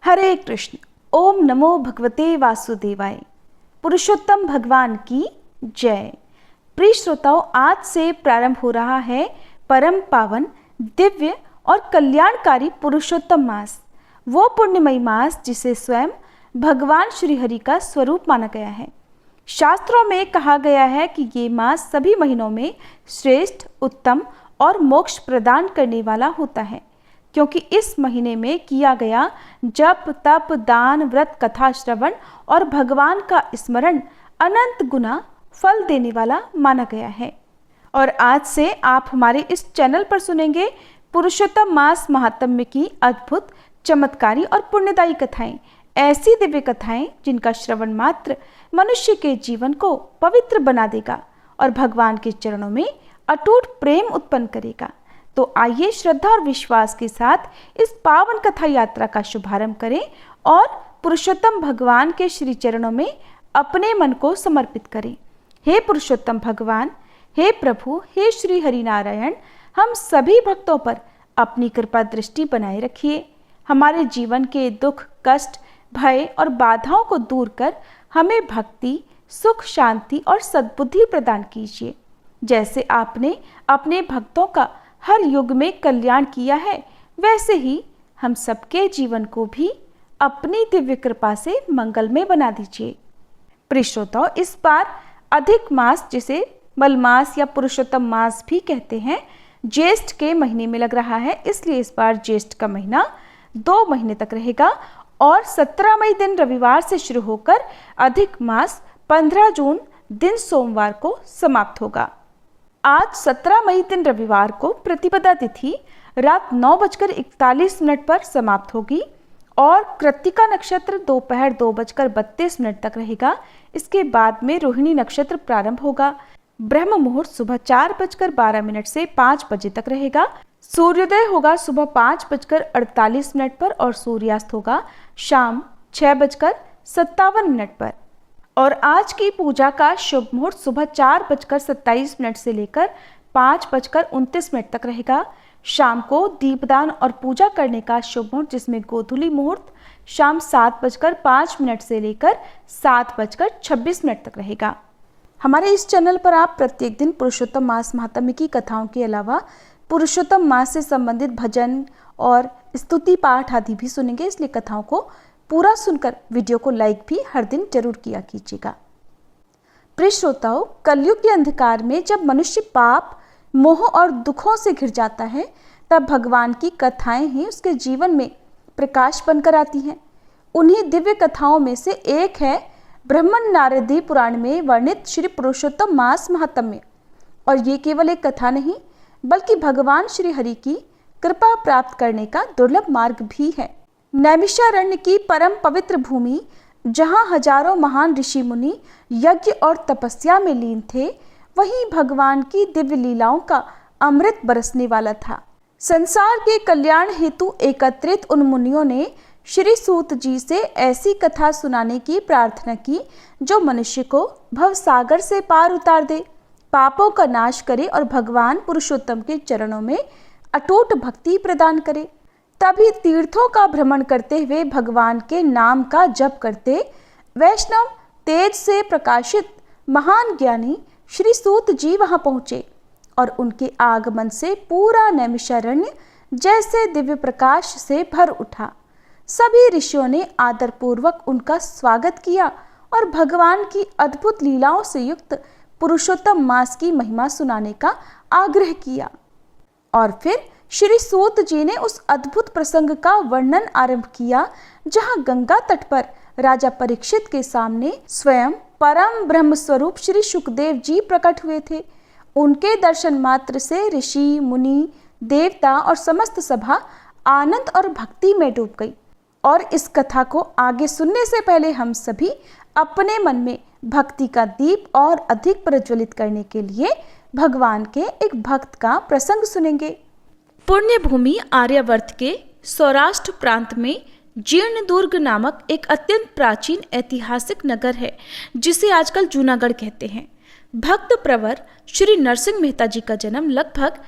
हरे कृष्ण। ओम नमो भगवते वासुदेवाय। पुरुषोत्तम भगवान की जय। प्रिय श्रोताओं, आज से प्रारंभ हो रहा है परम पावन, दिव्य और कल्याणकारी पुरुषोत्तम मास, वो पुण्यमयी मास जिसे स्वयं भगवान श्री हरि का स्वरूप माना गया है। शास्त्रों में कहा गया है कि ये मास सभी महीनों में श्रेष्ठ, उत्तम और मोक्ष प्रदान करने वाला होता है, क्योंकि इस महीने में किया गया जप, तप, दान, व्रत, कथा श्रवण और भगवान का स्मरण अनंत गुना फल देने वाला माना गया है। और आज से आप हमारे इस चैनल पर सुनेंगे पुरुषोत्तम मास महात्म्य की अद्भुत, चमत्कारी और पुण्यदायी कथाएं, ऐसी दिव्य कथाएं जिनका श्रवण मात्र मनुष्य के जीवन को पवित्र बना देगा और भगवान के चरणों में अटूट प्रेम उत्पन्न करेगा। तो आइए श्रद्धा और विश्वास के साथ इस पावन कथा यात्रा का शुभारंभ करें और पुरुषोत्तम भगवान के श्री चरणों में अपने मन को समर्पित करें। हे पुरुषोत्तम भगवान, हे प्रभु, हे श्री हरिनारायण, हम सभी भक्तों पर अपनी कृपा दृष्टि बनाए रखिए। हमारे जीवन के दुख, कष्ट, भय और बाधाओं को दूर कर हमें भक्ति, सुख, शांति और सद्बुद्धि प्रदान कीजिए। जैसे आपने अपने भक्तों का हर युग में कल्याण किया है, वैसे ही हम सबके जीवन को भी अपनी दिव्य कृपा से मंगलमय बना दीजिए। प्रिय श्रोताओं, इस बार अधिक मास, जिसे मलमास या पुरुषोत्तम मास भी कहते हैं, ज्येष्ठ के महीने में लग रहा है। इसलिए इस बार ज्येष्ठ का महीना 2 महीने तक रहेगा और 17 मई दिन रविवार से शुरू होकर अधिक मास 15 जून दिन सोमवार को समाप्त होगा। आज 17 मई दिन रविवार को प्रतिपदा तिथि रात 9:41 पर समाप्त होगी और कृत्तिका नक्षत्र दोपहर 2:32 तक रहेगा। इसके बाद में रोहिणी नक्षत्र प्रारंभ होगा। ब्रह्म मुहूर्त सुबह 4:12 से 5 बजे तक रहेगा। सूर्योदय होगा सुबह 5:48 पर और सूर्यास्त होगा शाम 6:57 पर। और आज की पूजा का शुभ मुहूर्त सुबह 4:27 से लेकर 5:29 तक रहेगा। शाम को दीपदान और पूजा करने का शुभ मुहूर्त, जिसमें गोधूली मुहूर्त शाम 7:05 से लेकर 7:26 तक रहेगा। हमारे इस चैनल पर आप प्रत्येक दिन पुरुषोत्तम मास महात्म्य की कथाओं के अलावा पुरुषोत्तम मास से संबंधित भजन और स्तुति पाठ आदि भी सुनेंगे। इसलिए कथाओं को पूरा सुनकर वीडियो को लाइक भी हर दिन जरूर किया कीजिएगा। प्रिय श्रोताओं, कलयुग के अंधकार में जब मनुष्य पाप, मोह और दुखों से घिर जाता है, तब भगवान की कथाएं ही उसके जीवन में प्रकाश बनकर आती हैं। उन्हीं दिव्य कथाओं में से एक है ब्रह्मण नारदी पुराण में वर्णित श्री पुरुषोत्तम मास महात्म्य। और ये केवल एक कथा नहीं, बल्कि भगवान श्री हरि की कृपा प्राप्त करने का दुर्लभ मार्ग भी है। नैमिषारण्य की परम पवित्र भूमि, जहाँ हजारों महान ऋषि मुनि यज्ञ और तपस्या में लीन थे, वहीं भगवान की दिव्य लीलाओं का अमृत बरसने वाला था। संसार के कल्याण हेतु एकत्रित उन मुनियों ने श्री सूत जी से ऐसी कथा सुनाने की प्रार्थना की जो मनुष्य को भवसागर से पार उतार दे, पापों का नाश करे और भगवान पुरुषोत्तम के चरणों में अटूट भक्ति प्रदान करे। तभी तीर्थों का भ्रमण करते हुए भगवान के नाम का जप करते वैष्णव तेज से प्रकाशित महान ज्ञानी श्री सूत जी वहां पहुंचे और उनके आगमन से पूरा नैमिषारण्य जैसे दिव्य प्रकाश से भर उठा। सभी ऋषियों ने आदरपूर्वक उनका स्वागत किया और भगवान की अद्भुत लीलाओं से युक्त पुरुषोत्तम मास की महिमा सुनाने का आग्रह किया। और फिर श्री सूत जी ने उस अद्भुत प्रसंग का वर्णन आरंभ किया, जहां गंगा तट पर राजा परीक्षित के सामने स्वयं परम ब्रह्म स्वरूप श्री शुकदेव जी प्रकट हुए थे। उनके दर्शन मात्र से ऋषि, मुनि, देवता और समस्त सभा आनंद और भक्ति में डूब गई। और इस कथा को आगे सुनने से पहले हम सभी अपने मन में भक्ति का दीप और अधिक प्रज्वलित करने के लिए भगवान के एक भक्त का प्रसंग सुनेंगे। पुण्य भूमि आर्यावर्त के सौराष्ट्र प्रांत में जीर्णदुर्ग नामक एक अत्यंत प्राचीन ऐतिहासिक नगर है, जिसे आजकल जूनागढ़ कहते हैं। भक्त प्रवर श्री नरसिंह मेहता जी का जन्म लगभग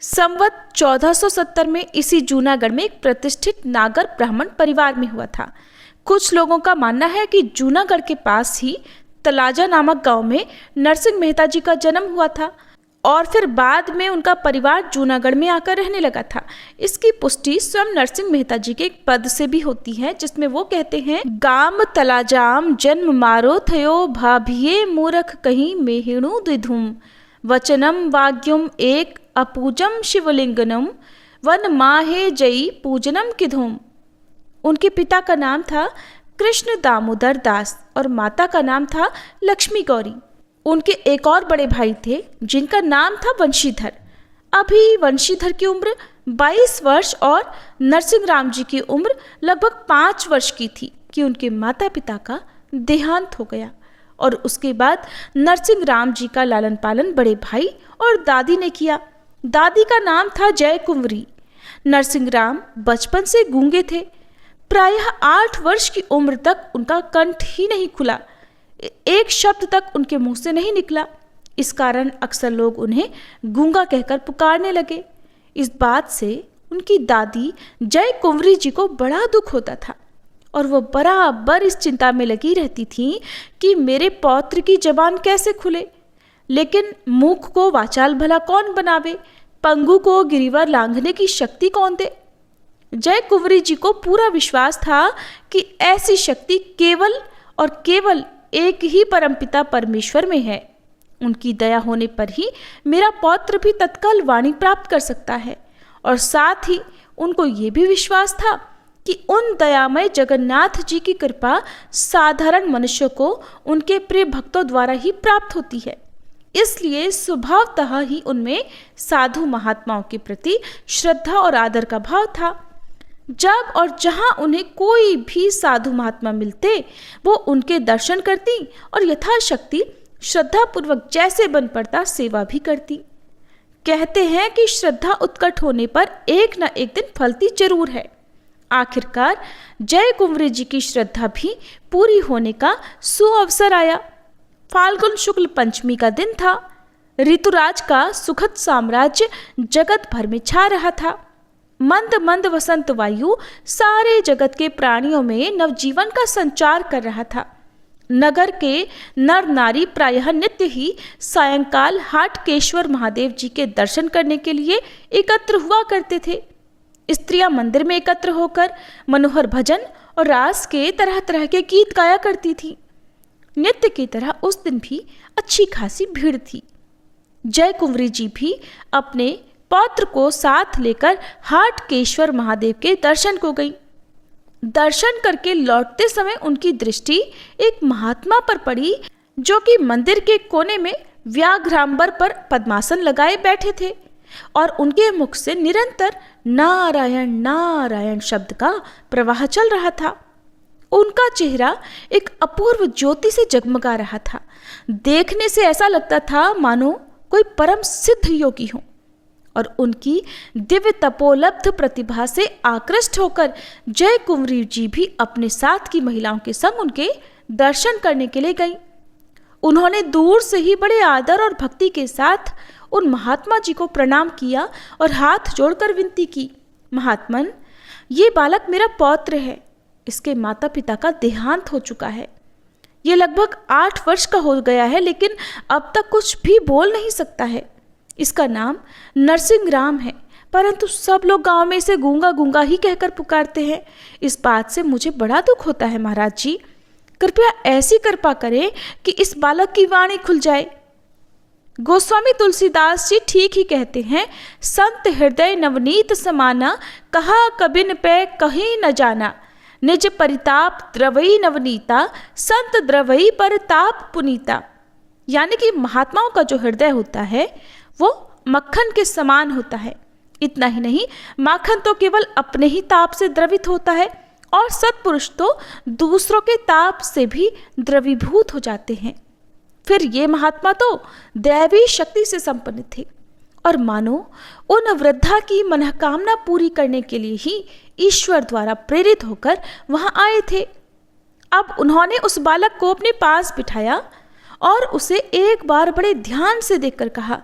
संवत 1470 में इसी जूनागढ़ में एक प्रतिष्ठित नागर ब्राह्मण परिवार में हुआ था। कुछ लोगों का मानना है कि जूनागढ़ के पास ही तलाजा नामक गांव में नरसिंह मेहता जी का जन्म हुआ था और फिर बाद में उनका परिवार जूनागढ़ में आकर रहने लगा था। इसकी पुष्टि स्वयं नरसिंह मेहता जी के एक पद से भी होती है, जिसमें वो कहते हैं, गाम तलाजाम जन्म मारो थयो भाभिये मूरख कहीं मेहिणु द्विधुम वचनम वाग्युम एक अपूजम शिवलिंगनम वन माहे जई पूजनम किधुम। उनके पिता का नाम था कृष्ण दामोदर दास और माता का नाम था लक्ष्मी गौरी। उनके एक और बड़े भाई थे जिनका नाम था वंशीधर। अभी वंशीधर की उम्र 22 वर्ष और नरसिंह राम जी की उम्र लगभग 5 वर्ष की थी कि उनके माता पिता का देहांत हो गया और उसके बाद नरसिंह राम जी का लालन पालन बड़े भाई और दादी ने किया। दादी का नाम था जय कुंवरी। नरसिंह राम बचपन से गूंगे थे। प्रायः 8 वर्ष की उम्र तक उनका कंठ ही नहीं खुला, एक शब्द तक उनके मुंह से नहीं निकला। इस कारण अक्सर लोग उन्हें गूंगा कहकर पुकारने लगे। इस बात से उनकी दादी जय कुंवरी जी को बड़ा दुख होता था और वो बराबर इस चिंता में लगी रहती थी कि मेरे पौत्र की जबान कैसे खुले, लेकिन मूक को वाचाल भला कौन बनावे, पंगु को गिरिवर लांघने की शक्ति कौन दे। जय कुंवरी जी को पूरा विश्वास था कि ऐसी शक्ति केवल और केवल एक ही परमपिता परमेश्वर में है। उनकी दया होने पर ही मेरा पौत्र भी तत्काल वाणी प्राप्त कर सकता है। और साथ ही उनको ये भी विश्वास था कि उन दयामय जगन्नाथ जी की कृपा साधारण मनुष्यों को उनके प्रिय भक्तों द्वारा ही प्राप्त होती है। इसलिए स्वभावतः ही उनमें साधु महात्माओं के प्रति श्रद्धा और आदर का भाव था। जब और जहां उन्हें कोई भी साधु महात्मा मिलते, वो उनके दर्शन करती और यथाशक्ति श्रद्धापूर्वक जैसे बन पड़ता सेवा भी करती। कहते हैं कि श्रद्धा उत्कट होने पर एक न एक दिन फलती जरूर है। आखिरकार जय कुंवरी जी की श्रद्धा भी पूरी होने का सुअवसर आया। फाल्गुन शुक्ल पंचमी का दिन था। ऋतुराज का सुखद साम्राज्य जगत भर में छा रहा था। मंद मंद वसंत वायु सारे जगत के प्राणियों में नवजीवन का संचार कर रहा था। नगर के नर नारी प्रायः नित्य ही सायंकाल हाटकेश्वर महादेव जी के दर्शन करने के लिए एकत्र हुआ करते थे। स्त्रियां मंदिर में एकत्र होकर मनोहर भजन और रास के तरह तरह के गीत गाया करती थी। नित्य की तरह उस दिन भी अच्छी खासी भीड़ थी। जय कुंवरी जी भी अपने पौत्र को साथ लेकर हाटकेश्वर महादेव के दर्शन को गई। दर्शन करके लौटते समय उनकी दृष्टि एक महात्मा पर पड़ी जो कि मंदिर के कोने में व्याघ्रांबर पर पद्मासन लगाए बैठे थे और उनके मुख से निरंतर नारायण नारायण शब्द का प्रवाह चल रहा था। उनका चेहरा एक अपूर्व ज्योति से जगमगा रहा था। देखने से ऐसा लगता था मानो कोई परम सिद्ध योगी हो। और उनकी दिव्य तपोलब्ध प्रतिभा से आकृष्ट होकर जय कुंवरी जी भी अपने साथ की महिलाओं के संग उनके दर्शन करने के लिए गईं। उन्होंने दूर से ही बड़े आदर और भक्ति के साथ उन महात्मा जी को प्रणाम किया और हाथ जोड़कर विनती की, महात्मन, ये बालक मेरा पौत्र है। इसके माता पिता का देहांत हो चुका है। ये लगभग 8 वर्ष का हो गया है, लेकिन अब तक कुछ भी बोल नहीं सकता है। इसका नाम नरसिंह राम है, परंतु सब लोग गांव में इसे गूंगा गूंगा ही कहकर पुकारते हैं। इस बात से मुझे बड़ा दुख होता है महाराज जी। कृपया ऐसी कृपा करें कि इस बालक की वाणी खुल जाए। गोस्वामी तुलसीदास जी ठीक ही कहते हैं, संत हृदय नवनीत समाना, कहा कबिन पे कहीं न जाना, निज परिताप द्रवई नवनीता, संत द्रवई परिताप पुनीता। यानी कि महात्माओं का जो हृदय होता है वो मक्खन के समान होता है। इतना ही नहीं, माखन तो केवल अपने ही ताप से द्रवित होता है और सत्पुरुष तो दूसरों के ताप से भी द्रवीभूत हो जाते हैं। फिर ये महात्मा तो दैवी शक्ति से संपन्न थे और मानो उन वृद्धा की मनोकामना पूरी करने के लिए ही ईश्वर द्वारा प्रेरित होकर वहां आए थे। अब उन्होंने उस बालक को अपने पास बिठाया और उसे एक बार बड़े ध्यान से देखकर कहा,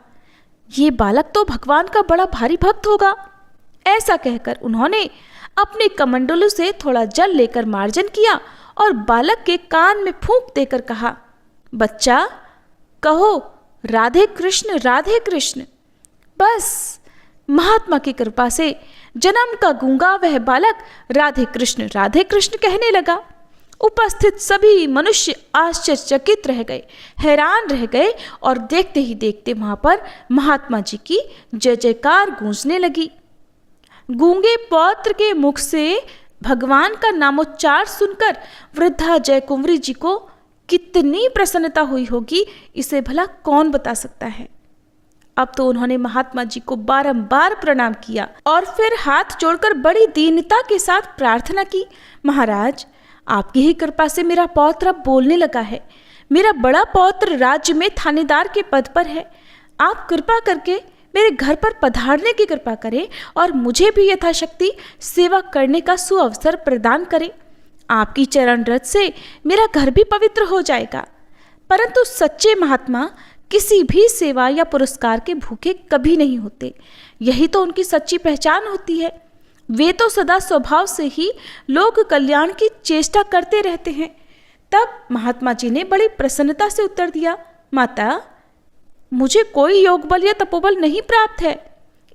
ये बालक तो भगवान का बड़ा भारी भक्त होगा। ऐसा कहकर उन्होंने अपने कमंडलों से थोड़ा जल लेकर मार्जन किया और बालक के कान में फूंक देकर कहा, बच्चा कहो राधे कृष्ण राधे कृष्ण। बस महात्मा की कृपा से जन्म का गूंगा वह बालक राधे कृष्ण कहने लगा। उपस्थित सभी मनुष्य आश्चर्यचकित रह गए, हैरान रह गए और देखते ही देखते वहां पर महात्मा जी की जय जयकार गूंजने लगी। गूंगे पौत्र के मुख से भगवान का नामोच्चार सुनकर वृद्धा जयकुंवरी जी को कितनी प्रसन्नता हुई होगी, इसे भला कौन बता सकता है। अब तो उन्होंने महात्मा जी को बारंबार प्रणाम किया और फिर हाथ जोड़कर बड़ी दीनता के साथ प्रार्थना की, महाराज आपकी ही कृपा से मेरा पौत्र अब बोलने लगा है। मेरा बड़ा पौत्र राज्य में थानेदार के पद पर है। आप कृपा करके मेरे घर पर पधारने की कृपा करें और मुझे भी यथाशक्ति सेवा करने का सुअवसर प्रदान करें। आपकी चरण रज से मेरा घर भी पवित्र हो जाएगा। परंतु सच्चे महात्मा किसी भी सेवा या पुरस्कार के भूखे कभी नहीं होते। यही तो उनकी सच्ची पहचान होती है। वे तो सदा स्वभाव से ही लोक कल्याण की चेष्टा करते रहते हैं। तब महात्मा जी ने बड़ी प्रसन्नता से उत्तर दिया, माता मुझे कोई योग बल या तपोबल नहीं प्राप्त है।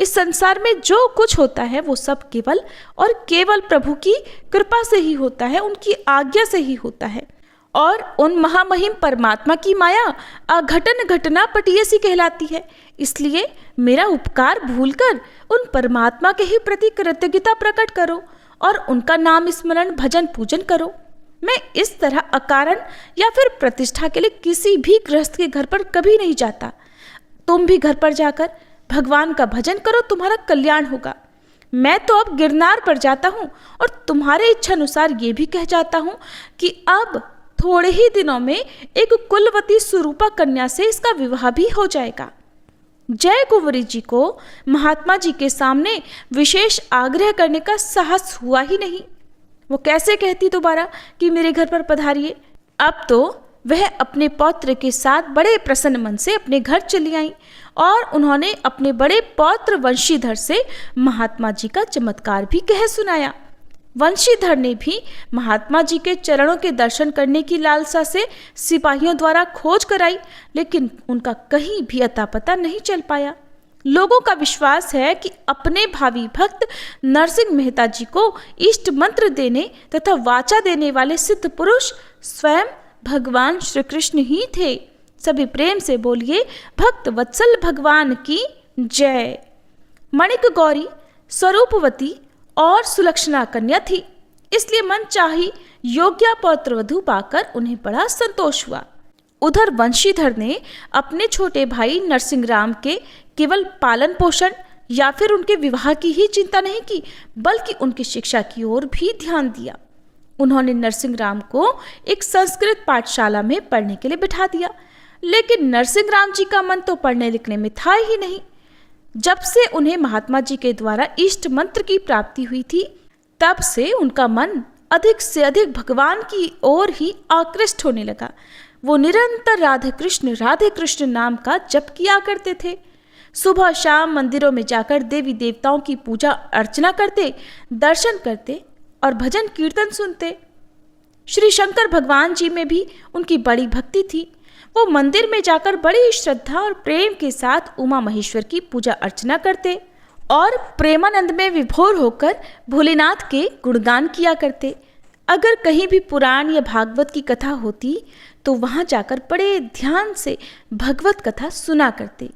इस संसार में जो कुछ होता है वो सब केवल और केवल प्रभु की कृपा से ही होता है, उनकी आज्ञा से ही होता है। और उन महामहिम परमात्मा की माया अघटन घटना पटियसी कहलाती है। इसलिए मेरा उपकार भूलकर उन परमात्मा के ही प्रति कृतज्ञता प्रकट करो और उनका नाम स्मरण भजन पूजन करो। मैं इस तरह अकारण या फिर प्रतिष्ठा के लिए किसी भी गृहस्थ के घर पर कभी नहीं जाता। तुम भी घर पर जाकर भगवान का भजन करो, तुम्हारा कल्याण होगा। मैं तो अब गिरनार पर जाता हूँ और तुम्हारे इच्छा अनुसार ये भी कह जाता हूँ कि अब थोड़े ही दिनों में एक कुलवती सुरूपा कन्या से इसका विवाह भी हो जाएगा। जय कुंवरी जी को महात्मा जी के सामने विशेष आग्रह करने का साहस हुआ ही नहीं। वो कैसे कहती दोबारा कि मेरे घर पर पधारिए। अब तो वह अपने पौत्र के साथ बड़े प्रसन्न मन से अपने घर चली आई और उन्होंने अपने बड़े पौत्र वंशीधर से महात्मा जी का चमत्कार भी कह सुनाया। वंशीधर ने भी महात्मा जी के चरणों के दर्शन करने की लालसा से सिपाहियों द्वारा खोज कराई, लेकिन उनका कहीं भी अता पता नहीं चल पाया। लोगों का विश्वास है कि अपने भावी भक्त नरसिंह मेहता जी को इष्ट मंत्र देने तथा वाचा देने वाले सिद्ध पुरुष स्वयं भगवान श्री कृष्ण ही थे। सभी प्रेम से बोलिए भक्त वत्सल भगवान की जय। मणिक गौरी स्वरूपवती और सुलक्षणा कन्या थी, इसलिए मन चाही योग्य पौत्र वधू पाकर उन्हें बड़ा संतोष हुआ। उधर वंशीधर ने अपने छोटे भाई नरसिंह राम के केवल पालन पोषण या फिर उनके विवाह की ही चिंता नहीं की, बल्कि उनकी शिक्षा की ओर भी ध्यान दिया। उन्होंने नरसिंह राम को एक संस्कृत पाठशाला में पढ़ने के लिए बिठा दिया, लेकिन नरसिंह राम जी का मन तो पढ़ने लिखने में था ही नहीं। जब से उन्हें महात्मा जी के द्वारा इष्ट मंत्र की प्राप्ति हुई थी, तब से उनका मन अधिक से अधिक भगवान की ओर ही आकृष्ट होने लगा। वो निरंतर राधे कृष्ण नाम का जप किया करते थे। सुबह शाम मंदिरों में जाकर देवी देवताओं की पूजा अर्चना करते, दर्शन करते और भजन कीर्तन सुनते। श्री शंकर भगवान जी में भी उनकी बड़ी भक्ति थी। वो मंदिर में जाकर बड़ी श्रद्धा और प्रेम के साथ उमा महेश्वर की पूजा अर्चना करते और प्रेमानंद में विभोर होकर भोलेनाथ के गुणगान किया करते। अगर कहीं भी पुराण या भागवत की कथा होती तो वहां जाकर बड़े ध्यान से भगवत कथा सुना करते।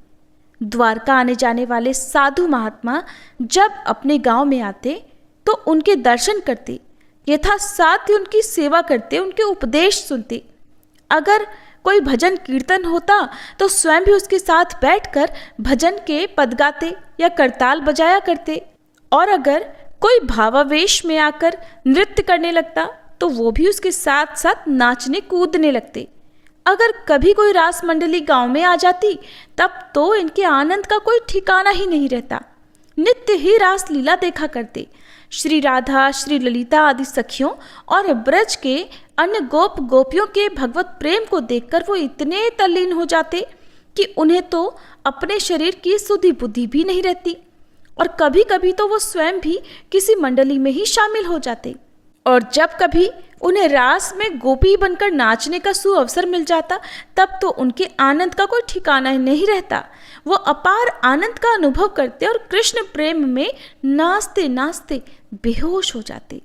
द्वारका आने जाने वाले साधु महात्मा जब अपने गांव में आते तो उनके दर्शन करते, यथा साथ ही उनकी सेवा करते, उनके उपदेश सुनते। अगर कोई भजन कीर्तन होता तो स्वयं भी उसके साथ बैठकर भजन के पद गाते या करताल बजाया करते। और अगर कोई भावावेश में आकर नृत्य करने लगता तो वो भी उसके साथ साथ नाचने कूदने लगते। अगर कभी कोई रास मंडली गांव में आ जाती तब तो इनके आनंद का कोई ठिकाना ही नहीं रहता। नित्य ही रास लीला देखा करते। श्री राधा, श्री ललिता आदि सखियों और ब्रज के अन्य गोप गोपियों के भगवत प्रेम को देखकर वो इतने तल्लीन हो जाते कि उन्हें तो अपने शरीर की सुधि बुद्धि भी नहीं रहती, और कभी कभी तो वो स्वयं भी किसी मंडली में ही शामिल हो जाते। और जब कभी उन्हें रास में गोपी बनकर नाचने का सुअवसर मिल जाता, तब तो उनके आनंद का कोई ठिकाना ही नहीं रहता। वो अपार आनंद का अनुभव करते और कृष्ण प्रेम में नाचते नाचते बेहोश हो जाते।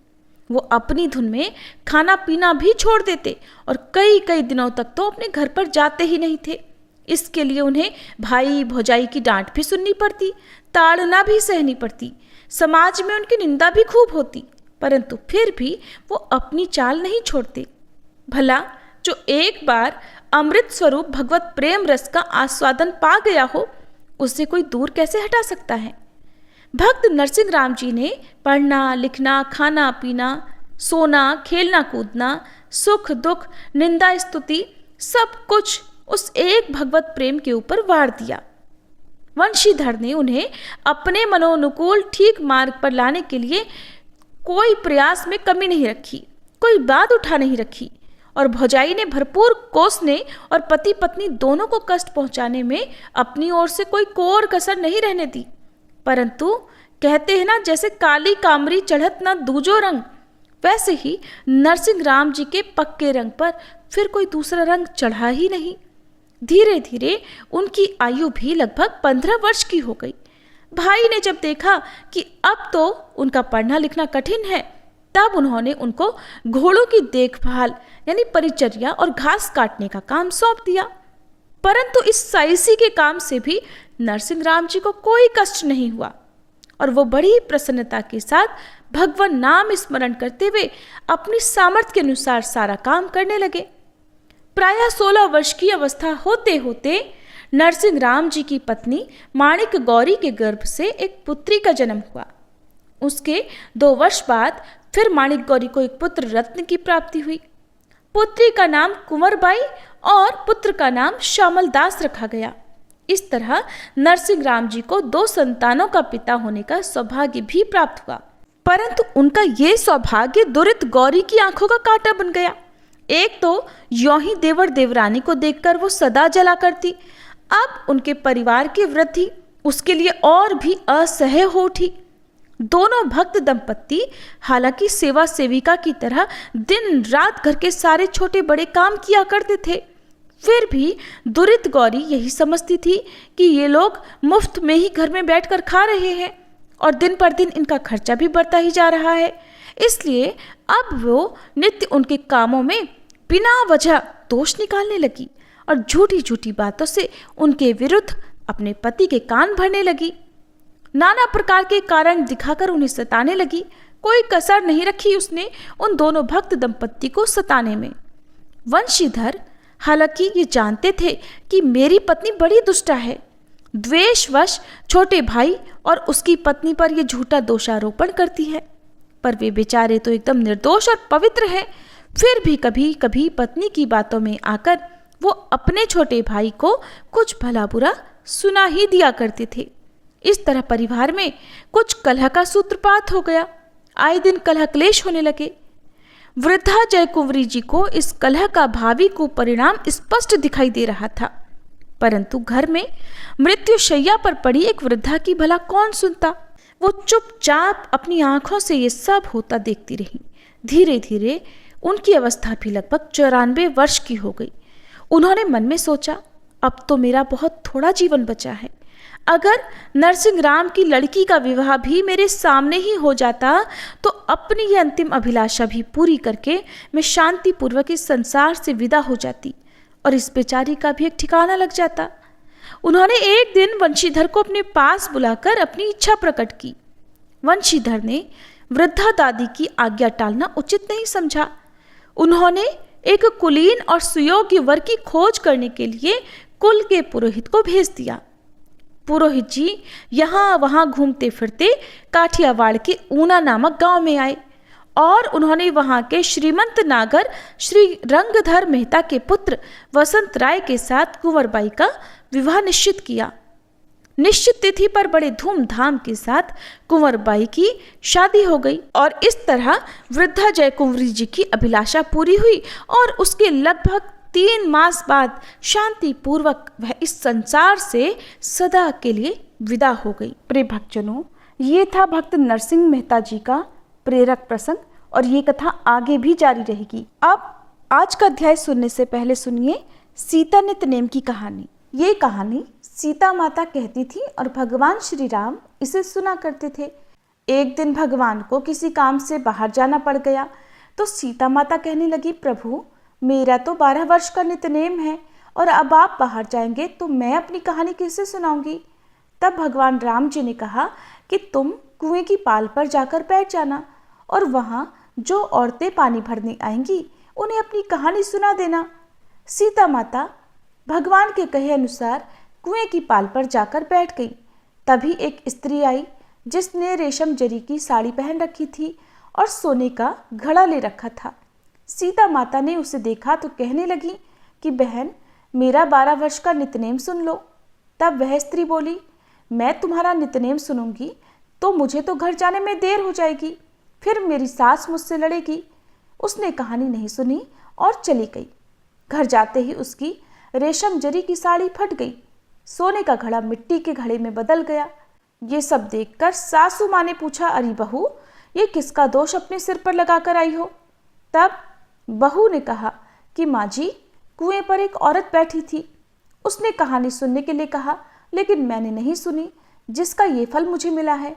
वो अपनी धुन में खाना पीना भी छोड़ देते और कई कई दिनों तक तो अपने घर पर जाते ही नहीं थे। इसके लिए उन्हें भाई भौजाई की डांट भी सुननी पड़ती, ताड़ना भी सहनी पड़ती, समाज में उनकी निंदा भी खूब होती, परंतु फिर भी वो अपनी चाल नहीं छोड़ते। भला जो एक बार अमृत स्वरूप भगवत प्रेम रस का आस्वादन पा गया हो, उसे कोई दूर कैसे हटा सकता है। भक्त नरसिंह राम जी ने पढ़ना लिखना, खाना पीना, सोना, खेलना कूदना, सुख दुख, निंदा स्तुति, सब कुछ उस एक भगवत प्रेम के ऊपर वार दिया। वंशीधर ने उन्हें अपने मनोनुकूल ठीक मार्ग पर लाने के लिए कोई प्रयास में कमी नहीं रखी, कोई बात उठा नहीं रखी, और भौजाई ने भरपूर कोसने और पति पत्नी दोनों को कष्ट पहुंचाने में अपनी ओर से कोई कोर कसर नहीं रहने दी। परंतु कहते हैं ना, जैसे काली कामरी चढ़त न दूजो रंग, वैसे ही नरसिंह राम जी के पक्के रंग पर फिर कोई दूसरा रंग चढ़ा ही नहीं। धीरे धीरे उनकी आयु भी लगभग 15 वर्ष की हो गई। भाई ने जब देखा कि अब तो उनका पढ़ना लिखना कठिन है, तब उन्होंने उनको घोड़ों की देखभाल यानी परिचर्या और घास काटने का काम सौंप दिया। परंतु इस साइसी के काम से भी नरसिंह राम जी को कोई कष्ट नहीं हुआ और वो बड़ी प्रसन्नता के साथ भगवान नाम स्मरण करते हुए अपनी सामर्थ्य के अनुसार सारा काम करने लगे। प्रायः 16 वर्ष की अवस्था होते होते नरसिंह राम जी की पत्नी माणिक गौरी के गर्भ से एक पुत्री का जन्म हुआ। उसके 2 वर्ष बाद फिर माणिक गौरी को एक पुत्र रत्न की प्राप्ति हुई। पुत्री का नाम कुंवरबाई और पुत्र का नाम श्यामल दास रखा गया। इस तरह नरसिंह राम जी को 2 संतानों का पिता होने का सौभाग्य भी प्राप्त हुआ। परंतु उनका ये सौभाग्य दुरित गौरी की आंखों का कांटा बन गया। एक तो यों ही देवर देवरानी को देखकर वो सदा जला करती, अब उनके परिवार की वृद्धि उसके लिए और भी असह्य हो उठी। दोनों भक्त दंपत्ति हालांकि सेवा सेविका की तरह दिन रात घर के सारे छोटे बड़े काम किया करते थे, फिर भी दुरित गौरी यही समझती थी कि ये लोग मुफ्त में ही घर में बैठकर खा रहे हैं और दिन पर दिन इनका खर्चा भी बढ़ता ही जा रहा है। इसलिए अब वो नित्य उनके कामों में बिना वजह दोष निकालने लगी और झूठी झूठी बातों से उनके विरुद्ध अपने पति के कान भरने लगी। नाना प्रकार के कारण दिखाकर उन्हें सताने लगी। कोई कसर नहीं रखी उसने उन दोनों भक्त दंपत्ति को सताने में। वंशीधर हालांकि ये जानते थे कि मेरी पत्नी बड़ी दुष्टा है, द्वेषवश छोटे भाई और उसकी पत्नी पर यह झूठा दोषारोपण करती है, पर वे बेचारे तो एकदम निर्दोष और पवित्र हैं। फिर भी कभी कभी पत्नी की बातों में आकर वो अपने छोटे भाई को कुछ भला बुरा सुना ही दिया करते थे। इस तरह परिवार में कुछ कलह का सूत्रपात हो गया। आए दिन कलह क्लेश होने लगे। वृद्धा जयकुंवरी जी को इस कलह का भावी कुपरिणाम स्पष्ट दिखाई दे रहा था, परंतु घर में मृत्यु शैया पर पड़ी एक वृद्धा की भला कौन सुनता। वो चुपचाप अपनी आंखों से ये सब होता देखती रही। धीरे धीरे उनकी अवस्था भी लगभग 94 वर्ष की हो गई। उन्होंने मन में सोचा, अब तो मेरा बहुत थोड़ा जीवन बचा है। अगर नरसिंह राम की लड़की का विवाह भी मेरे सामने ही हो जाता तो अपनी यह अंतिम अभिलाषा भी पूरी करके मैं शांतिपूर्वक इस संसार से विदा हो जाती और इस बेचारी का भी एक ठिकाना लग जाता। उन्होंने एक दिन वंशीधर को अपने पास बुलाकर अपनी इच्छा प्रकट की। वंशीधर ने वृद्धा दादी की आज्ञा टालना उचित नहीं समझा। उन्होंने एक कुलीन और सुयोग्य वर की खोज करने के लिए कुल के पुरोहित को भेज दिया। पुरोहित जी यहाँ वहाँ घूमते फिरते काठियावाड़ के ऊना नामक गांव में आए और उन्होंने वहाँ के श्रीमंत नागर श्री रंगधर मेहता के पुत्र वसंत राय के साथ कुंवरबाई का विवाह निश्चित किया। निश्चित तिथि पर बड़े धूमधाम के साथ कुंवरबाई की शादी हो गई और इस तरह वृद्धा जयकुंवरी जी की अभिलाषा पूरी हुई और उसके लगभग 3 मास बाद शांति पूर्वक वह इस संसार से सदा के लिए विदा हो गई। प्रिय भक्तजनों, ये था भक्त नरसिंह मेहता जी का प्रेरक प्रसंग और ये कथा आगे भी जारी रहेगी। अब आज का अध्याय सुनने से पहले सुनिए सीता नित नेम की कहानी। ये कहानी सीता माता कहती थी और भगवान श्री राम इसे सुना करते थे। एक दिन भगवान को किसी काम से बाहर जाना पड़ गया तो सीता माता कहने लगी, प्रभु मेरा तो 12 वर्ष का नित्यनेम है और अब आप बाहर जाएंगे तो मैं अपनी कहानी किससे सुनाऊंगी। तब भगवान राम जी ने कहा कि तुम कुएं की पाल पर जाकर बैठ जाना और वहां जो औरतें पानी भरने आएंगी उन्हें अपनी कहानी सुना देना। सीता माता भगवान के कहे अनुसार कुएं की पाल पर जाकर बैठ गई। तभी एक स्त्री आई जिसने रेशम जरी की साड़ी पहन रखी थी और सोने का घड़ा ले रखा था। सीता माता ने उसे देखा तो कहने लगी कि बहन मेरा 12 वर्ष का नित्यनेम सुन लो। तब वह स्त्री बोली, मैं तुम्हारा नित्यनेम सुनूंगी तो मुझे तो घर जाने में देर हो जाएगी, फिर मेरी सास मुझसे लड़ेगी। उसने कहानी नहीं सुनी और चली गई। घर जाते ही उसकी रेशम जरी की साड़ी फट गई, सोने का घड़ा मिट्टी के घड़े में बदल गया। ये सब देखकर सासू माँ ने पूछा, अरे बहू ये किसका दोष अपने सिर पर लगाकर आई हो। तब बहू ने कहा कि माँ जी कुएं पर एक औरत बैठी थी, उसने कहानी सुनने के लिए कहा लेकिन मैंने नहीं सुनी, जिसका ये फल मुझे मिला है।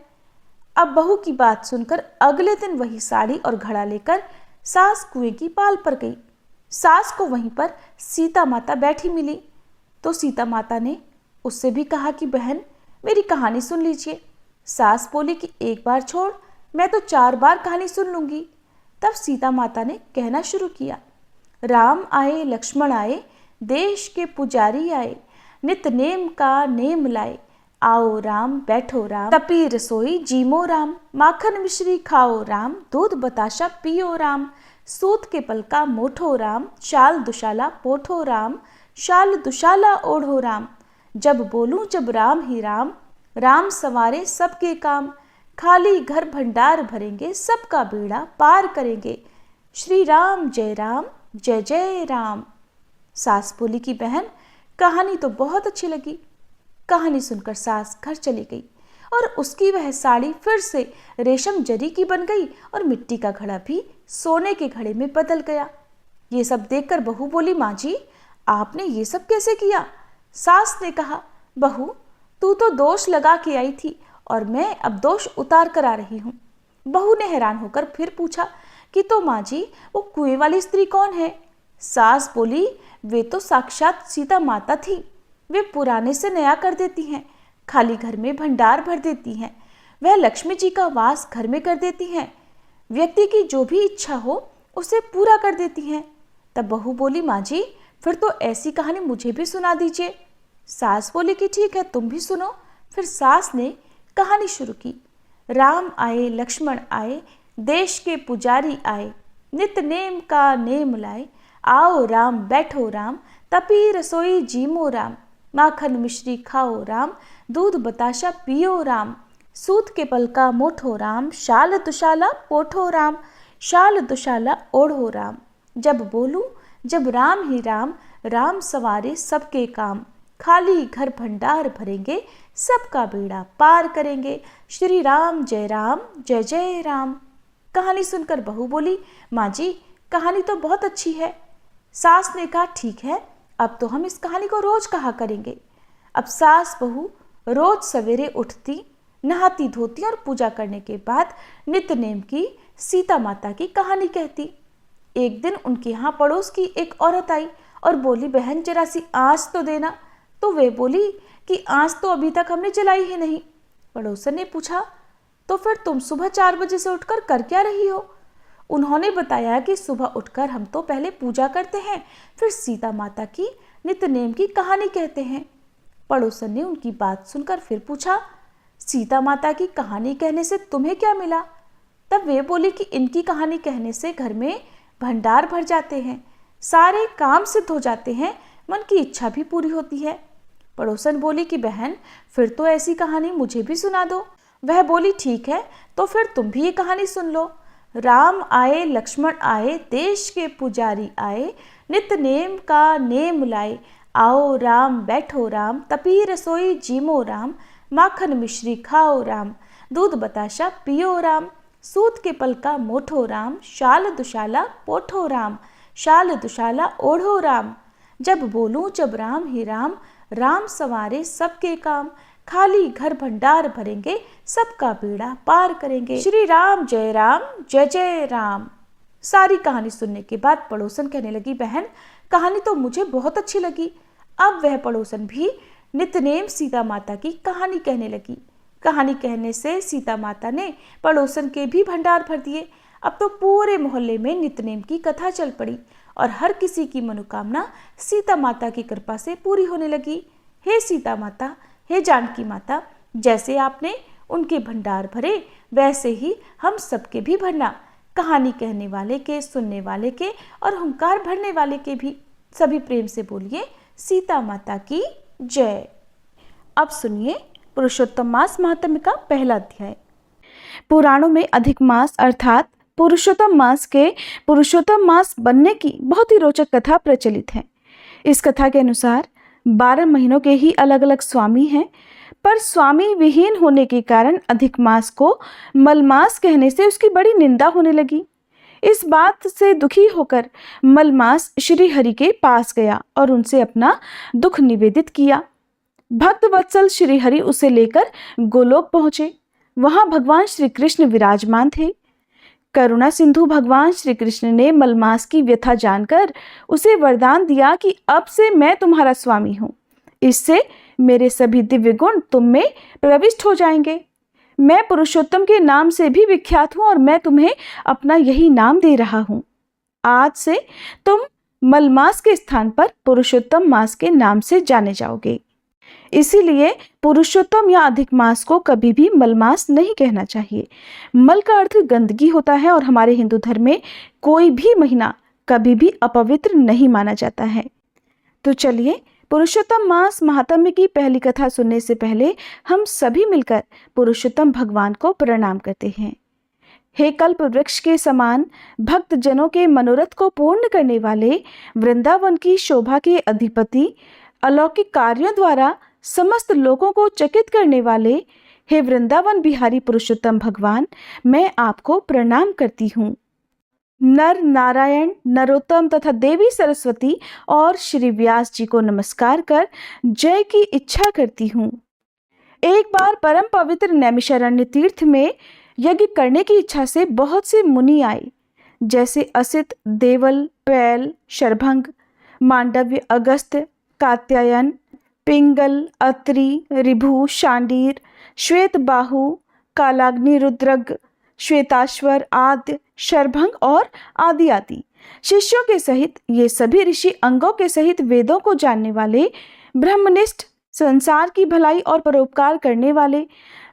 अब बहू की बात सुनकर अगले दिन वही साड़ी और घड़ा लेकर सास कुएं की पाल पर गई। सास को वहीं पर सीता माता बैठी मिली तो सीता माता ने उससे भी कहा कि बहन मेरी कहानी सुन लीजिए। सास बोली कि एक बार छोड़, मैं तो 4 बार कहानी सुन लूंगी। तब सीता माता ने कहना शुरू किया, राम आए लक्ष्मण आए, देश के पुजारी आए, नित नेम का नेम लाए, आओ राम बैठो राम, तपी रसोई जीमो राम, माखन मिश्री खाओ राम, दूध बताशा पियो राम, सूत के पलका मोठो राम, शाल दुशाला पोठो राम, शाल दुशाला ओढ़ो राम, जब बोलूं जब राम ही राम, राम सवारे सबके काम, खाली घर भंडार भरेंगे, सबका बेड़ा पार करेंगे, श्री राम जय जय राम। सास बोली कि बहन कहानी तो बहुत अच्छी लगी। कहानी सुनकर सास घर चली गई और उसकी वह साड़ी फिर से रेशम जरी की बन गई और मिट्टी का घड़ा भी सोने के घड़े में बदल गया। ये सब देखकर बहू बोली, माँ जी आपने ये सब कैसे किया। सास ने कहा, बहू तू तो दोष लगा के आई थी और मैं अब दोष उतार कर आ रही हूँ। बहू ने हैरान होकर फिर पूछा कि तो माँ जी वो कुएं वाली स्त्री कौन है। सास बोली, वे तो साक्षात सीता माता थी, वे पुराने से नया कर देती हैं, खाली घर में भंडार भर देती हैं, वह लक्ष्मी जी का वास घर में कर देती हैं, व्यक्ति की जो भी इच्छा हो उसे पूरा कर देती हैं। तब बहू बोली, माँ जी फिर तो ऐसी कहानी मुझे भी सुना दीजिए। सास बोली कि ठीक है तुम भी सुनो। फिर सास ने कहानी शुरू की, राम आए लक्ष्मण आए, देश के पुजारी आए, नित नेम का नेम लाए, आओ राम बैठो राम, तपी रसोई जीमो राम, माखन मिश्री खाओ राम, दूध बताशा पियो राम, सूत के पलका मोठो राम, शाल दुशाला पोठो राम, शाल दुशाला ओढ़ो राम, जब बोलूं जब राम ही राम, राम सवारे सबके काम, खाली घर भंडार भरेंगे, सबका बेड़ा पार करेंगे, श्री राम जय जय राम। कहानी सुनकर बहू बोली, माँ जी कहानी तो बहुत अच्छी है। सास ने कहा, ठीक है अब तो हम इस कहानी को रोज कहा करेंगे। अब सास बहू रोज सवेरे उठती, नहाती धोती और पूजा करने के बाद नित्य नेम की सीता माता की कहानी कहती। एक दिन उनके यहाँ पड़ोस की एक औरत आई और बोली, बहन जरा सी आँच तो देना। तो वे बोली कि आँच तो अभी तक हमने जलाई ही नहीं। पड़ोसन ने पूछा, तो फिर तुम सुबह 4 बजे से उठकर कर क्या रही हो। उन्होंने बताया कि सुबह उठकर हम तो पहले पूजा करते हैं, फिर सीता माता की नित्य नेम की कहानी कहते हैं। पड़ोसन ने उनकी बात सुनकर फिर पूछा, सीता माता की कहानी कहने से तुम्हें क्या मिला। तब वे बोली कि इनकी कहानी कहने से घर में भंडार भर जाते हैं, सारे काम सिद्ध हो जाते हैं, मन की इच्छा भी पूरी होती है। पड़ोसन बोली कि बहन फिर तो ऐसी कहानी मुझे भी सुना दो। वह बोली, ठीक है तो फिर तुम भी ये कहानी सुन लो। राम आए लक्ष्मण आए, देश के पुजारी आए, नित नेम का नेम लाए। आओ राम बैठो राम, तपी रसोई जीमो राम, माखन मिश्री खाओ राम, दूध बताशा पियो राम, सूत के पलका मोठो राम, शाल दुशाला पोठो राम, शाल दुशाला ओढ़ो राम। जब बोलूं जब राम ही राम, राम संवारे सबके काम, खाली घर भंडार भरेंगे, सबका बेड़ा पार करेंगे। श्री राम जय जय राम। सारी कहानी सुनने के बाद पड़ोसन कहने लगी, बहन कहानी तो मुझे बहुत अच्छी लगी। अब वह पड़ोसन भी नितनेम सीता माता की कहानी कहने लगी। कहानी कहने से सीता माता ने पड़ोसन के भी भंडार भर दिए। अब तो पूरे मोहल्ले में नितनेम की कथा चल पड़ी और हर किसी की मनोकामना सीता माता की कृपा से पूरी होने लगी। हे सीता माता, हे जानकी माता, जैसे आपने उनके भंडार भरे वैसे ही हम सबके भी भरना। कहानी कहने वाले के, सुनने वाले के और हुंकार भरने वाले के भी। सभी प्रेम से बोलिए सीता माता की जय। अब सुनिए पुरुषोत्तम मास महात्म्य का पहला अध्याय। पुराणों में अधिक मास अर्थात पुरुषोत्तम मास के पुरुषोत्तम मास बनने की बहुत ही रोचक कथा प्रचलित है। इस कथा के अनुसार 12 महीनों के ही अलग अलग स्वामी हैं, पर स्वामी विहीन होने के कारण अधिक मास को मलमास कहने से उसकी बड़ी निंदा होने लगी। इस बात से दुखी होकर मलमास श्री हरि के पास गया और उनसे अपना दुख निवेदित किया। भक्त वत्सल श्री हरि उसे लेकर गोलोक पहुंचे। वहां भगवान श्री कृष्ण विराजमान थे। करुणा सिंधु भगवान श्री कृष्ण ने मलमास की व्यथा जानकर उसे वरदान दिया कि अब से मैं तुम्हारा स्वामी हूं। इससे मेरे सभी दिव्य गुण तुम में प्रविष्ट हो जाएंगे। मैं पुरुषोत्तम के नाम से भी विख्यात हूं और मैं तुम्हें अपना यही नाम दे रहा हूं। आज से तुम मलमास के स्थान पर पुरुषोत्तम मास के नाम से जाने जाओगे। इसीलिए पुरुषोत्तम या अधिक मास को कभी भी मलमास नहीं कहना चाहिए। मल का अर्थ गंदगी होता है और हमारे हिंदू धर्म में कोई भी महीना कभी भी अपवित्र नहीं माना जाता है। तो चलिए पुरुषोत्तम मास महात्म्य की पहली कथा सुनने से पहले हम सभी मिलकर पुरुषोत्तम भगवान को प्रणाम करते हैं। हे कल्प वृक्ष के समान भक्त जनों के मनोरथ को पूर्ण करने वाले, वृंदावन की शोभा के अधिपति, अलौकिक कार्यों द्वारा समस्त लोगों को चकित करने वाले, हे वृंदावन बिहारी पुरुषोत्तम भगवान, मैं आपको प्रणाम करती हूँ। नर नारायण, नरोत्तम तथा देवी सरस्वती और श्री व्यास जी को नमस्कार कर जय की इच्छा करती हूँ। एक बार परम पवित्र नैमिषारण्य तीर्थ में यज्ञ करने की इच्छा से बहुत से मुनि आए, जैसे असित, देवल, पैल, शरभंग, मांडव्य, अगस्त्य, कात्यायन, पिंगल, अत्रि, ऋभु, शांडीर, श्वेत बाहु, कालाग्नि, रुद्रग, श्वेताश्वर, आद्य, शरभंग और आदि आदि शिष्यों के सहित ये सभी ऋषि अंगों के सहित वेदों को जानने वाले, ब्रह्मनिष्ठ, संसार की भलाई और परोपकार करने वाले,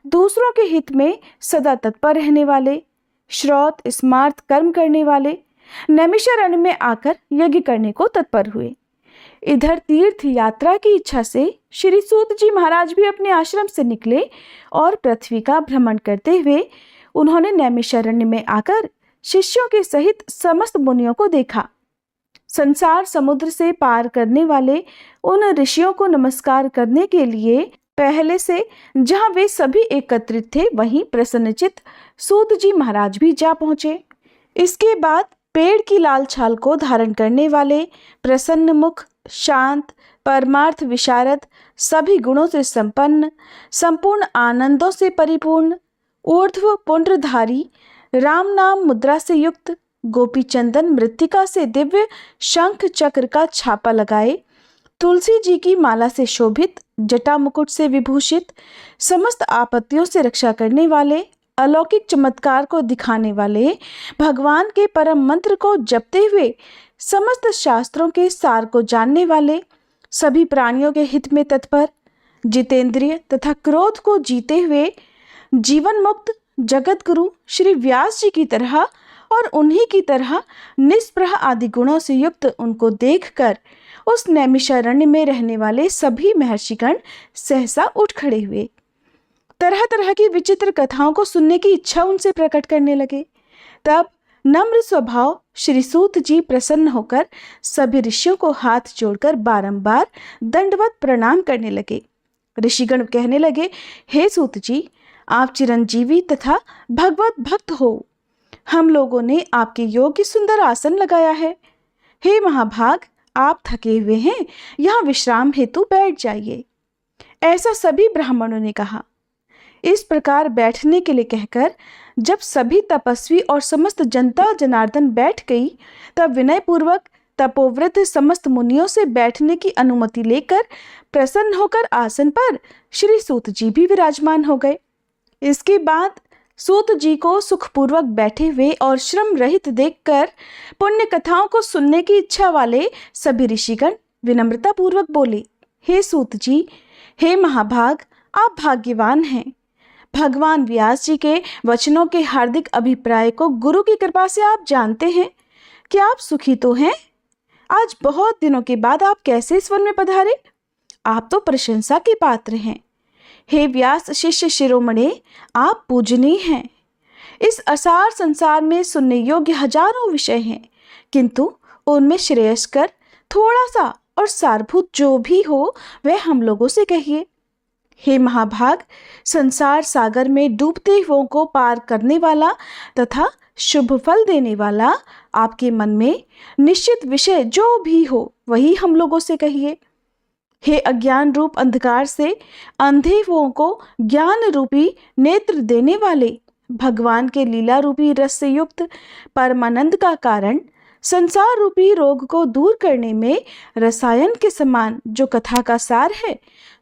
दूसरों के हित में सदा तत्पर रहने वाले, श्रौत स्मार्त कर्म करने वाले नैमिषारण्य में आकर यज्ञ करने को तत्पर हुए। इधर तीर्थ यात्रा की इच्छा से श्री सूत जी महाराज भी अपने आश्रम से निकले और पृथ्वी का भ्रमण करते हुए उन्होंने नैमिषारण्य में आकर शिष्यों के सहित समस्त मुनियों को देखा। संसार समुद्र से पार करने वाले उन ऋषियों को नमस्कार करने के लिए पहले से जहां वे सभी एकत्रित थे वहीं प्रसन्नचित्त सूत जी महाराज भी जा पहुंचे। इसके बाद पेड़ की लाल छाल को धारण करने वाले, प्रसन्न मुख, शांत, परमार्थ विशारद, सभी गुणों से संपन्न, संपूर्ण आनंदों से परिपूर्ण, ऊर्ध्व पुंड्रधारी, राम नाम मुद्रा से युक्त, गोपी चंदन मृत्तिका से दिव्य शंख चक्र का छापा लगाए, तुलसी जी की माला से शोभित, जटा मुकुट से विभूषित, समस्त आपत्तियों से रक्षा करने वाले, अलौकिक चमत्कार को दिखाने वाले, भगवान के परम मंत्र को जपते हुए समस्त शास्त्रों के सार को जानने वाले, सभी प्राणियों के हित में तत्पर, जितेंद्रिय तथा क्रोध को जीते हुए जीवन मुक्त जगत गुरु श्री व्यास जी की तरह और उन्हीं की तरह निष्प्रह आदि गुणों से युक्त उनको देखकर उस नैमिषारण्य में रहने वाले सभी महर्षिगण सहसा उठ खड़े हुए। तरह तरह की विचित्र कथाओं को सुनने की इच्छा उनसे प्रकट करने लगे। तब नम्र स्वभाव श्री सूत जी प्रसन्न होकर सभी ऋषियों को हाथ जोड़कर बारंबार दंडवत प्रणाम करने लगे। ऋषिगण कहने लगे, हे सूत जी, आप चिरंजीवी तथा भगवत भक्त हो। हम लोगों ने आपके योग्य सुंदर आसन लगाया है। हे महाभाग, आप थके हुए हैं, यहाँ विश्राम हेतु बैठ जाइए। ऐसा सभी ब्राह्मणों ने कहा। इस प्रकार बैठने के लिए कहकर जब सभी तपस्वी और समस्त जनता जनार्दन बैठ गई, तब विनय पूर्वक तपोव्रत समस्त मुनियों से बैठने की अनुमति लेकर प्रसन्न होकर आसन पर श्री सूत जी भी विराजमान हो गए। इसके बाद सूत जी को सुखपूर्वक बैठे हुए और श्रम रहित देखकर पुण्य कथाओं को सुनने की इच्छा वाले सभी ऋषिगण विनम्रता पूर्वक बोले, हे सूत जी, हे महाभाग, आप भाग्यवान हैं। भगवान व्यास जी के वचनों के हार्दिक अभिप्राय को गुरु की कृपा से आप जानते हैं। क्या आप सुखी तो हैं? आज बहुत दिनों के बाद आप कैसे इस वन में पधारे? आप तो प्रशंसा के पात्र हैं। हे व्यास शिष्य शिरोमणि, आप पूजनीय हैं। इस असार संसार में सुनने योग्य हजारों विषय हैं, किंतु उनमें श्रेयस्कर थोड़ा सा और सारभूत जो भी हो वह हम लोगों से कहिए। हे महाभाग, संसार सागर में डूबते हुओं को पार करने वाला तथा शुभ फल देने वाला आपके मन में निश्चित विषय जो भी हो वही हम लोगों से कहिए। हे अज्ञान रूप अंधकार से अंधे हुओं को ज्ञान रूपी नेत्र देने वाले, भगवान के लीला रूपी रस से युक्त परमानंद का कारण, संसार रूपी रोग को दूर करने में रसायन के समान जो कथा का सार है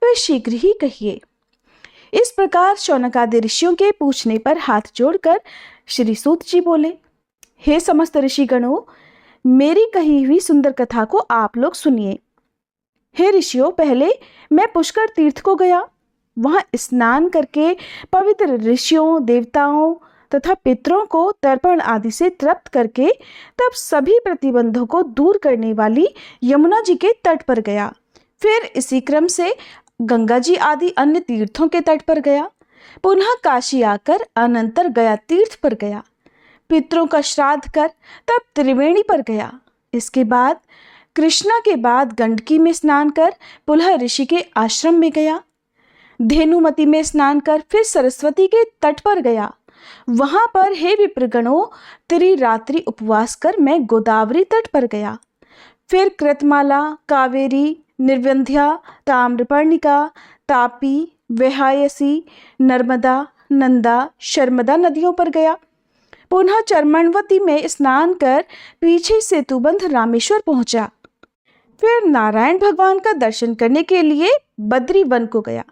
वह शीघ्र ही कहिए। इस प्रकार शौनकादि ऋषियों के पूछने पर हाथ जोड़कर श्री सूत जी बोले, हे समस्त ऋषिगणों, मेरी कही हुई सुंदर कथा को आप लोग सुनिए। हे ऋषियों, पहले मैं पुष्कर तीर्थ को गया। वहां स्नान करके पवित्र ऋषियों, देवताओं तथा पितरों को तर्पण आदि से तृप्त करके तब सभी प्रतिबंधों को दूर करने वाली यमुना जी के तट पर गया। फिर इसी क्रम से गंगा जी आदि अन्य तीर्थों के तट पर गया। पुनः काशी आकर अनंतर गया तीर्थ पर गया। पितरों का श्राद्ध कर तब त्रिवेणी पर गया। इसके बाद कृष्णा के बाद गंडकी में स्नान कर पुनः ऋषि के आश्रम में गया। धेनुमती में स्नान कर फिर सरस्वती के तट पर गया। वहां पर हे विप्रगणों, त्रिरात्रि उपवास कर मैं गोदावरी तट पर गया। फिर कृतमाला, कावेरी, निर्वंध्या, ताम्रपर्णिका, तापी, वेहायसी, नर्मदा, नंदा, शर्मदा नदियों पर गया। पुनः चर्मणवती में स्नान कर पीछे सेतुबंध रामेश्वर पहुंचा। फिर नारायण भगवान का दर्शन करने के लिए बद्री वन को गया।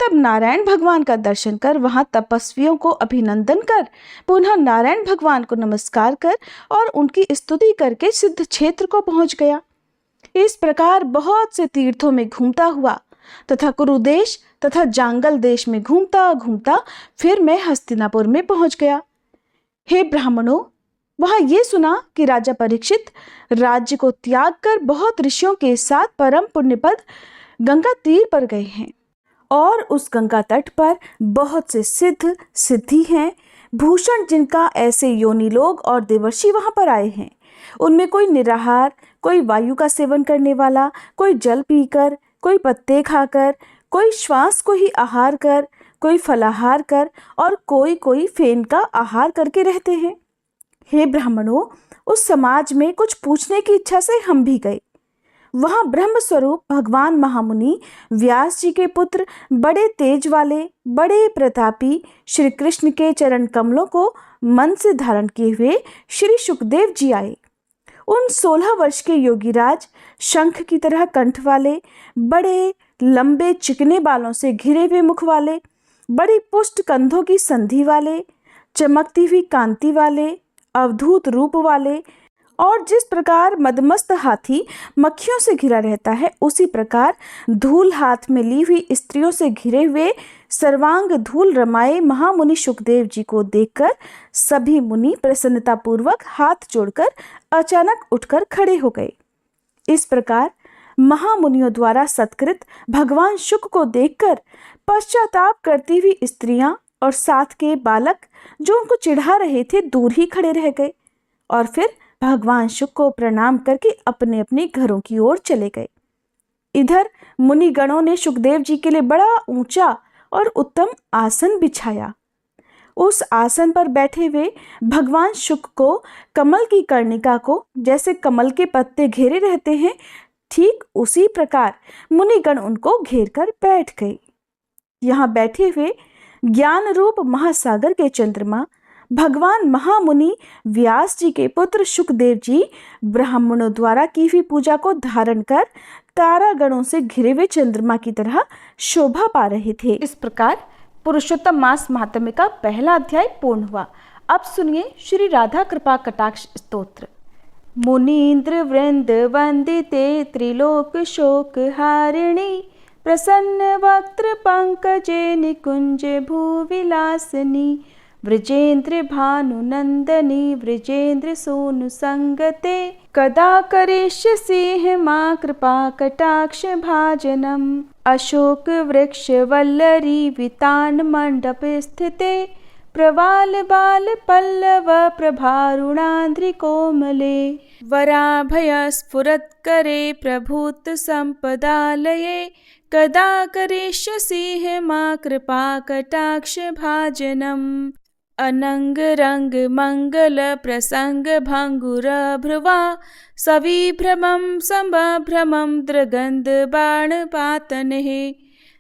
तब नारायण भगवान का दर्शन कर वहां तपस्वियों को अभिनंदन कर पुनः नारायण भगवान को नमस्कार कर और उनकी स्तुति करके सिद्ध क्षेत्र को पहुंच गया। इस प्रकार बहुत से तीर्थों में घूमता हुआ तथा कुरुदेश तथा जांगल देश में घूमता घूमता फिर मैं हस्तिनापुर में पहुंच गया। हे ब्राह्मणों, वहां ये सुना कि राजा परीक्षित राज्य को त्याग कर बहुत ऋषियों के साथ परम पुण्यपद गंगा तीर पर गए हैं और उस गंगा तट पर बहुत से सिद्ध सिद्धि हैं, भूषण जिनका ऐसे योनि लोग और देवर्षि वहां पर आए हैं। उनमें कोई निराहार, कोई वायु का सेवन करने वाला, कोई जल पीकर, कोई पत्ते खाकर, कोई श्वास को ही आहार कर, कोई फलाहार कर और कोई फेन का आहार करके रहते हैं। हे ब्राह्मणों, उस समाज में कुछ पूछने की इच्छा से हम भी गए। वहां ब्रह्म स्वरूप भगवान महामुनि व्यास जी के पुत्र, बड़े तेज वाले, बड़े प्रतापी श्री कृष्ण के चरण कमलों को मन से धारण किए हुए श्री सुखदेव जी आए। उन 16 वर्ष के योगीराज, शंख की तरह कंठ वाले, बड़े लंबे चिकने बालों से घिरे हुए मुख वाले, बड़ी पुष्ट कंधों की संधि वाले, चमकती हुई कांति वाले, अवधूत रूप वाले और जिस प्रकार मदमस्त हाथी मक्खियों से घिरा रहता है, उसी प्रकार धूल हाथ में ली हुई स्त्रियों से घिरे हुए सर्वांग धूल रमाए महामुनि सुखदेव जी को देखकर सभी मुनि प्रसन्नता पूर्वक हाथ जोड़कर अचानक उठकर खड़े हो गए। इस प्रकार महामुनियों द्वारा सत्कृत भगवान शुक को देखकर पश्चाताप करती हुई स्त्रियां और साथ के बालक जो उनको चिढ़ा रहे थे दूर ही खड़े रह गए और फिर भगवान शुक को प्रणाम करके अपने अपने घरों की ओर चले गए। इधर मुनिगणों ने शुकदेव जी के लिए बड़ा ऊंचा और उत्तम आसन बिछाया। उस आसन पर बैठे हुए भगवान शुक को कमल की कर्णिका को जैसे कमल के पत्ते घेरे रहते हैं, ठीक उसी प्रकार मुनिगण उनको घेर कर बैठ गए। यहाँ बैठे हुए ज्ञान रूप महासागर के चंद्रमा भगवान महामुनि व्यास जी के पुत्र शुकदेव जी ब्राह्मणों द्वारा की हुई पूजा को धारण कर तारागणों से घिरे हुए चंद्रमा की तरह शोभा पा रहे थे। इस प्रकार पुरुषोत्तम मास महात्म्य का पहला अध्याय पूर्ण हुआ। अब सुनिए श्री राधा कृपा कटाक्ष स्तोत्र। मुनीन्द्र वृंद वंदिते त्रिलोक शोक हारिणी प्रसन्न वक्त्र पंकजे निकुंज भूविलासनी व्रजेन्द्र भानुनंदनी व्रजेन्द्र सोनु संगते कदा करिष्यसि मां कृपा कटाक्ष भाजनम अशोक वृक्ष वल्लरी वितान मंडप स्थिते प्रवाल बाल पल्लव प्रभारुणान्द्रि कोमले वराभय स्फुरत्करे प्रभूत संपदालये कदा करिष्यसि मां कृपा कटाक्ष भाजनम अनंग रंग मंगल प्रसंग भंगुर भ्रुवा सविभ्रमं संभ्रमं दृगंध बाण पातने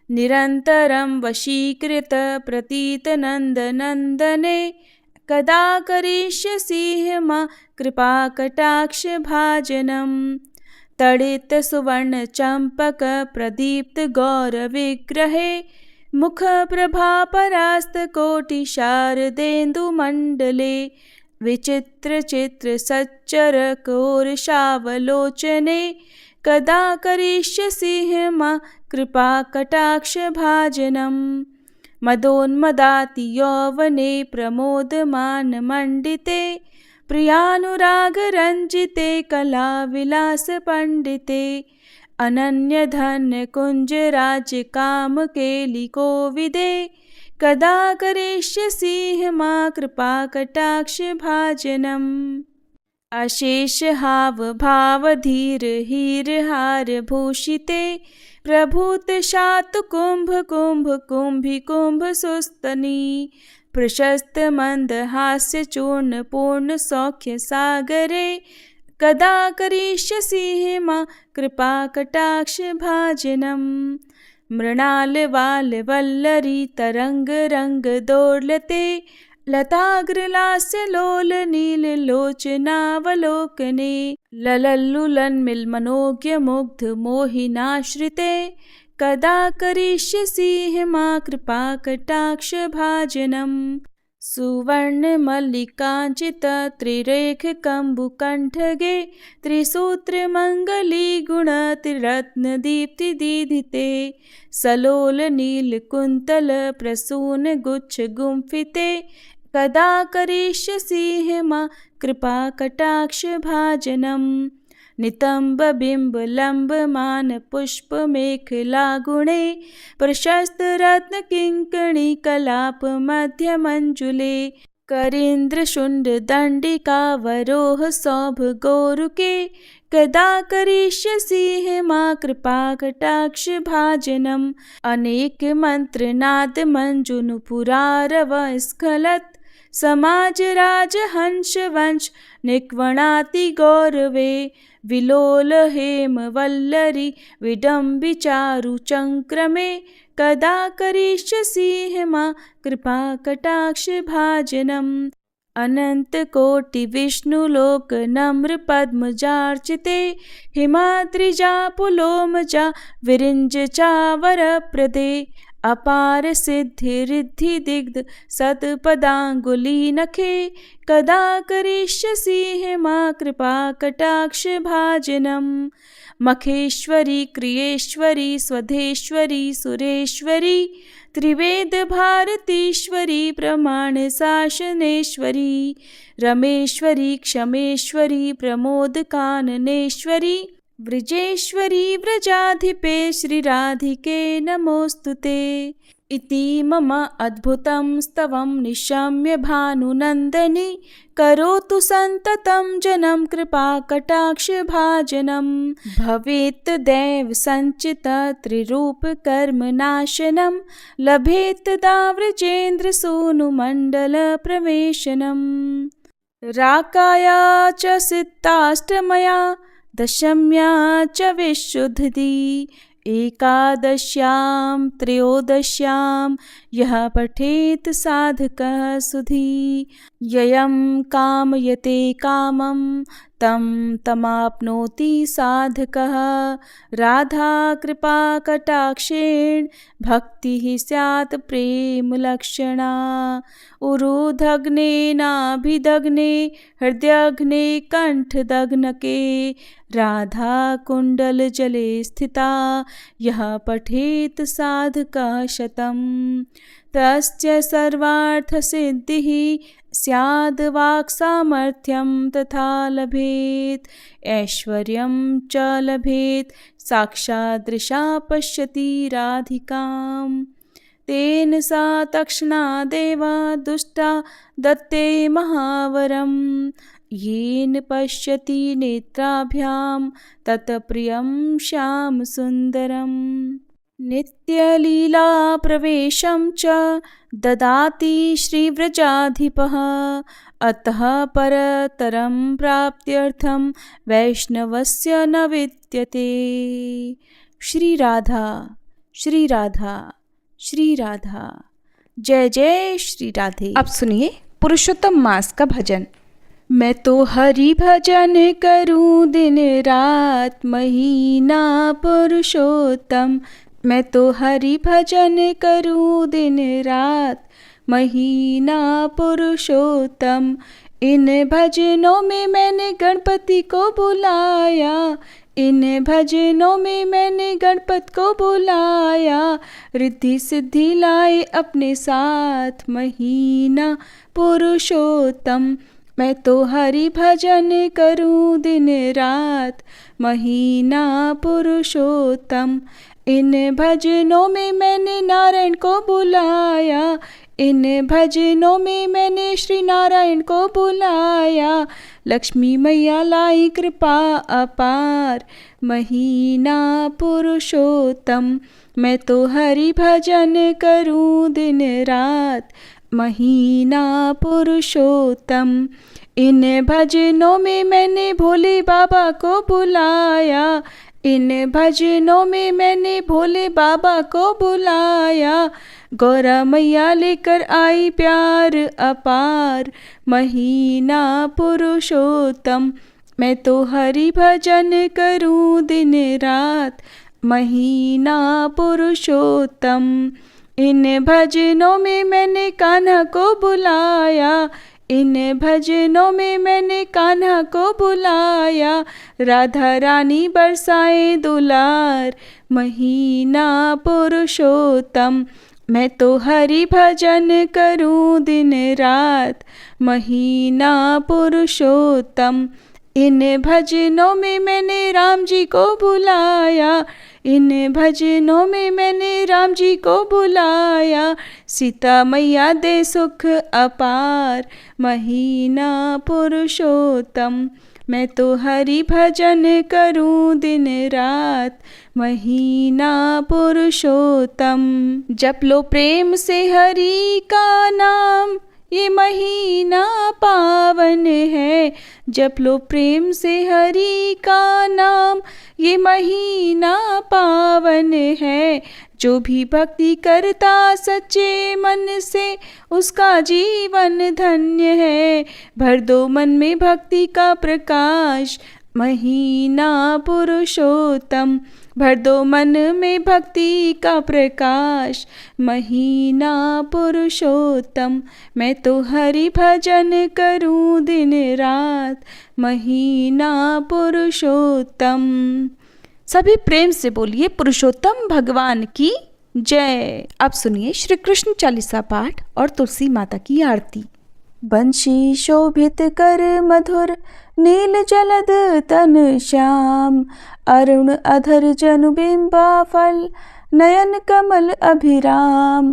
निरंतरं वशीकृत प्रतीत नंद नंदने कदा करिष्यसि मां कृपा कटाक्ष भाजनम तड़ित सुवर्ण चंपक प्रदीप्त गौर विग्रहे मुख प्रभा परास्त कोटि शारदेन्दु मंडले विचित्र चित्र सच्चर कोर्शावलोचने कदा करिष्यसि मां कृपा कटाक्ष भाजनम मदोन्मदाति यौवने प्रमोदमान मंडिते प्रियानुराग रंजिते कला विलास पंडिते अनन्य धन्य कुंज राज्य काम केली कोविदे कदा करिष्यसि मां कृपा कटाक्ष भाजनम अशेष हाव भाव धीर हीर हार भूषिते प्रभूत शात कुंभ कुंभ कुंभी कुंभ सुस्तनी प्रशस्त मंद हास्य चूर्ण पूर्ण सौख्य सागरे कदा करिष्यसि मां कृपा कटाक्ष भाजनम मृणाल वाल वल्लरी तरंग रंग दोलते लताग्रलास्य लोल नील लोचनावलोकने ललल्लुलन मिलमनोज्ञ मुग्ध मोहिनाश्रिते कदा करिष्यसि मां कृपा कटाक्ष भाजनम सुवर्ण मल्लिकांचित त्रिरेख कंबुकंठगे त्रिसूत्र मंगली गुण त्रिरत्न दीप्ति दीधिते सलोल नील कुंतल प्रसून गुच्छ गुंफिते कदा करिष्यसि मां कृपा कटाक्ष भाजनम नितंब बिंब लंब मान पुष्प मेखला गुणे प्रशस्त रत्न किंकणी कलाप मध्य मंजुले करीन्द्र शुंड दंडिका वरोह सौभ गोरुके कदा करिष्यसि मां कृपा कटाक्ष भाजनम अनेक मंत्र नाद मंजुन पुरारव स्खलत समाज राज हंस वंश निक्वणाति गौरवे विलोल हेम वल्लरी विडम्बि चारु चंक्रमे कदा करिष्यसि मां कृपा कटाक्ष भाजनम अनंत कोटि विष्णु लोक नम्र पद्मजार्चिते हिमाद्रिजा पुलोमजा विरिंज चावर प्रदे अपार सिद्धि रिद्धि दिग्ध सतपदांगुली नखे कदा करिष्यसि मां कृपा कटाक्ष भाजनम मखेश्वरी क्रियेश्वरी स्वधेश्वरी सुरेश्वरी त्रिवेद भारतीश्वरी प्रमाण शासनेश्वरी रमेश्वरी क्षमेश्वरी प्रमोद काननेश्वरी व्रजेश्वरी व्रजाधिपे श्री राधिके नमोस्तुते। इति मम अद्भुतं स्तवं निशम्य भानुनन्दनी करोतु सन्ततं जनं कृपाकटाक्षभाजनं भवेत् दैव सञ्चित त्रिरूपकर्मनाशनं लभेत् तदा व्रजेन्द्रसूनुमण्डलप्रवेशनम् राकाया च सिद्धाष्टमया दशम्या च विशुद्धि एकादश्यां त्रयोदश्यां यः पठेत् साधकः सुधी ययं कामयते कामं तं तमाप्नोति साधकः राधा कृपा कटाक्षेण भक्तिः स्यात् प्रेमलक्षणा उरुदग्नेनाभिदग्ने हृदयग्ने कण्ठदग्नके राधा कुण्डल जले स्थिता यः पठेत् साधकः शतं तस्य सर्वार्थसिद्धिः स्याद् वाक्सामर्थ्यं तथा लभेत् ऐश्वर्यं च लभेत् साक्षादृशा पश्यति राधिकाम् तेन सा तत्क्षणादेव दुष्टा दत्ते महावरं येन पश्यति नेत्राभ्यां तत्प्रियं श्यामसुन्दरम् नित्यलीलाप्रवेशं च ददाति श्रीव्रजाधिपः अतः परतरं प्राप्त्यर्थं वैष्णवस्य न विद्यते। श्री राधा श्री राधा श्री राधा। जय जय श्री राधे। अब सुनिए पुरुषोत्तम मास का भजन। मैं तो हरि भजन करूं दिन रात महीना पुरुषोत्तम। मैं तो हरि भजन करूं दिन रात महीना पुरुषोत्तम। इन भजनों में मैंने गणपति को बुलाया। इन भजनों में मैंने गणपति को बुलाया। रिद्धि सिद्धि लाए अपने साथ महीना पुरुषोत्तम। मैं तो हरि भजन करूं दिन रात महीना पुरुषोत्तम। इन भजनों में मैंने नारायण को बुलाया। इन भजनों में मैंने श्री नारायण को बुलाया। लक्ष्मी मैया लाई कृपा अपार महीना पुरुषोत्तम। मैं तो हरि भजन करूं दिन रात महीना पुरुषोत्तम। इन भजनों में मैंने भोले बाबा को बुलाया। इन भजनों में मैंने भोले बाबा को बुलाया। गौरा मैया लेकर आई प्यार अपार महीना पुरुषोत्तम। मैं तो हरि भजन करूं दिन रात महीना पुरुषोत्तम। इन भजनों में मैंने कान्हा को बुलाया। इन भजनों में मैंने कान्हा को बुलाया। राधा रानी बरसाए दुलार महीना पुरुषोत्तम। मैं तो हरि भजन करूं दिन रात महीना पुरुषोत्तम। इन भजनों में मैंने राम जी को बुलाया। इन भजनों में मैंने राम जी को बुलाया। सीता मैया दे सुख अपार महीना पुरुषोत्तम। मैं तो हरि भजन करूं दिन रात महीना पुरुषोत्तम। जप लो प्रेम से हरि का नाम ये महीना पावन है। जप लो प्रेम से हरि का नाम ये महीना पावन है। जो भी भक्ति करता सच्चे मन से उसका जीवन धन्य है। भर दो मन में भक्ति का प्रकाश महीना पुरुषोत्तम। भर दो मन में भक्ति का प्रकाश महीना पुरुषोत्तम। मैं तो हरि भजन करूं दिन रात महीना पुरुषोत्तम। सभी प्रेम से बोलिए पुरुषोत्तम भगवान की जय। अब सुनिए श्री कृष्ण चालीसा पाठ और तुलसी माता की आरती। बंशी शोभित कर मधुर नील जलद तन श्याम। अरुण अधर जनु बिंबा फल नयन कमल अभिराम,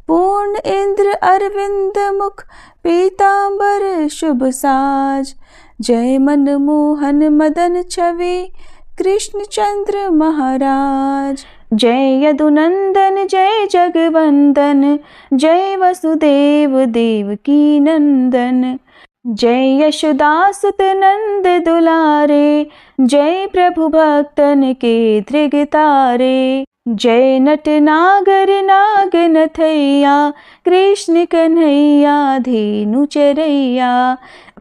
पूर्ण इंद्र अरविंद मुख, पीतांबर शुभ साज। जय मनमोहन मदन छवि, कृष्ण चंद्र महाराज। जय यदुनंदन जय जगवंदन, जय वसुदेव देवकी नंदन। जय यशोदासुत नंद दुलारे, जय प्रभु भक्तन के धृगतारे। जय नट नागर नाग नथैया, कृष्ण कन्हैया धेनु चरैया।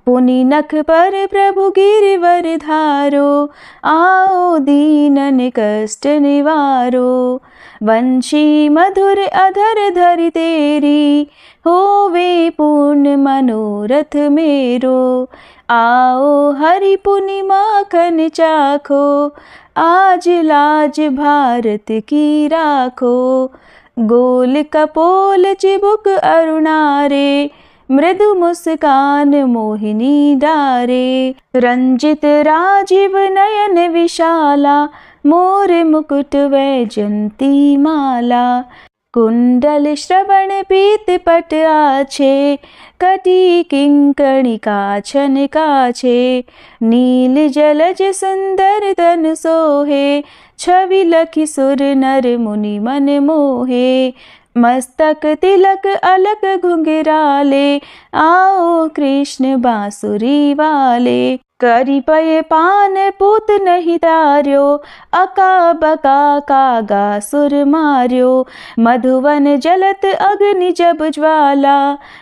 पुनि नख पर प्रभु गिरवर धारो, आओ दीनन कष्ट निवारो। वंशी मधुर अधर धरि तेरी, होवे पूर्ण मनोरथ मेरो। आओ हरि पुनि माखन चाखो, आज लाज भारत की राखो। गोल कपोल चिबुक अरुणारे, मृदु मुस्कान मोहिनी डारे। रंजित राजीव नयन विशाला, मोर मुकुट वैजंती माला। कुंडल श्रवण पीत पट आछे, कटी किंकणी काछन काछे। नील जलज सुंदर तन सोहे, छवि लखि सुर नर मुनि मन मोहे। मस्तक तिलक अलक घुंघराले, आओ कृष्ण बांसुरी वाले। करी पय पान पूत नहीं तार्यो, अका बका कागा सुर मार्यो। मधुवन जलत अग्नि जब ज्वाला,